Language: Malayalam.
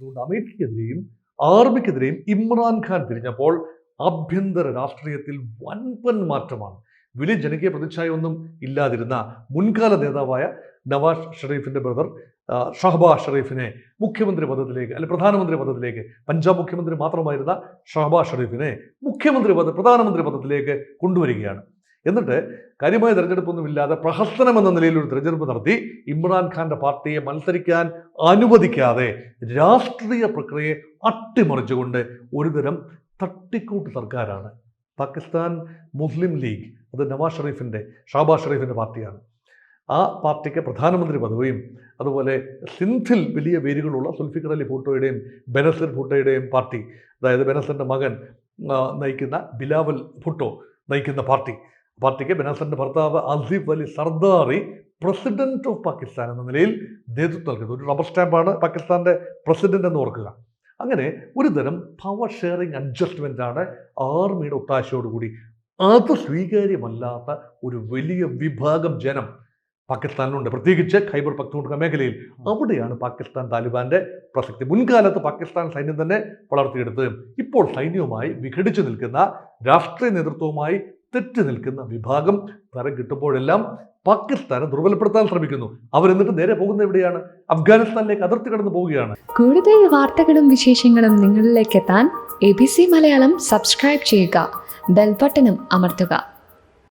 അതുകൊണ്ട് അമേരിക്കയ്ക്കെതിരെയും ആർമിക്കെതിരെയും ഇമ്രാൻഖാൻ തിരിഞ്ഞപ്പോൾ ആഭ്യന്തര രാഷ്ട്രീയത്തിൽ വൻപൻ മാറ്റമാണ്. വലിയ ജനകീയ പ്രതിച്ഛായൊന്നും ഇല്ലാതിരുന്ന മുൻകാല നേതാവായ നവാസ് ഷെരീഫിന്റെ ബ്രദർ ഷഹബാസ് ഷെരീഫിനെ മുഖ്യമന്ത്രി പദത്തിലേക്ക്, അല്ലെ പ്രധാനമന്ത്രി പദത്തിലേക്ക്, പഞ്ചാബ് മുഖ്യമന്ത്രി മാത്രമായിരുന്ന ഷഹബാസ് ഷെരീഫിനെ പ്രധാനമന്ത്രി പദത്തിലേക്ക് കൊണ്ടുവരികയാണ്. എന്നിട്ട് കാര്യമായ തെരഞ്ഞെടുപ്പൊന്നുമില്ലാതെ പ്രഹസനം എന്ന നിലയിൽ ഒരു തെരഞ്ഞെടുപ്പ് നടത്തി ഇമ്രാൻഖാന്റെ പാർട്ടിയെ മത്സരിക്കാൻ അനുവദിക്കാതെ രാഷ്ട്രീയ പ്രക്രിയയെ അട്ടിമറിച്ചുകൊണ്ട് ഒരുതരം തട്ടിക്കൂട്ട് സർക്കാരാണ് പാകിസ്ഥാൻ മുസ്ലിം ലീഗ്. അത് ഷഹബാസ് ഷെരീഫിന്റെ പാർട്ടിയാണ്. ആ പാർട്ടിക്ക് പ്രധാനമന്ത്രി പദവിയും അതുപോലെ സിന്ധിൽ വലിയ വേരുകളുള്ള സുൽഫിക്കർ അലി ഭൂട്ടോയുടെയും ബെനസീർ ഭൂട്ടോയുടെയും പാർട്ടി, അതായത് ബെനസറിന്റെ മകൻ നയിക്കുന്ന ബിലാവൽ ഭുട്ടോ നയിക്കുന്ന പാർട്ടിക്ക് ബെനസറിന്റെ ഭർത്താവ് ആസിഫ് അലി സർദാറി പ്രസിഡന്റ് ഓഫ് പാകിസ്ഥാൻ എന്ന നിലയിൽ നേതൃത്വം നൽകുന്നത്. ഒരു റബ്ബർ സ്റ്റാമ്പാണ് പാകിസ്ഥാന്റെ പ്രസിഡന്റ് എന്ന് ഓർക്കുക. അങ്ങനെ ഒരുതരം പവർ ഷെയറിംഗ് അഡ്ജസ്റ്റ്മെന്റ് ആണ് ആർമിയുടെ ഒത്താശയോടുകൂടി. അത് സ്വീകാര്യമല്ലാത്ത ഒരു വലിയ വിഭാഗം ജനം പാകിസ്ഥാനിലുണ്ട്, പ്രത്യേകിച്ച് ഖൈബർ പഖ്തൂൺഖ്വ മേഖലയിൽ. അവിടെയാണ് പാകിസ്ഥാൻ താലിബാന്റെ പ്രസക്തി. മുൻകാലത്ത് പാകിസ്ഥാൻ സൈന്യം തന്നെ വളർത്തിയെടുത്ത് ഇപ്പോൾ സൈന്യവുമായി വിഘടിച്ചു നിൽക്കുന്ന, രാഷ്ട്രീയ നേതൃത്വവുമായി തെറ്റി നിൽക്കുന്ന വിഭാഗം തരം കിട്ടുമ്പോഴെല്ലാം പാകിസ്ഥാനെ ദുർബലപ്പെടുത്താൻ ശ്രമിക്കുന്നു. അവരെന്നിട്ട് നേരെ പോകുന്നത് എവിടെയാണ്? അഫ്ഗാനിസ്ഥാനിലേക്ക് അതിർത്തി കടന്നു പോവുകയാണ്. കൂടുതൽ വാർത്തകളും വിശേഷങ്ങളും നിങ്ങളിലേക്ക് എത്താൻ ABC മലയാളം സബ്സ്ക്രൈബ് ചെയ്യുക, ബെൽ ബട്ടണും അമർത്തുക.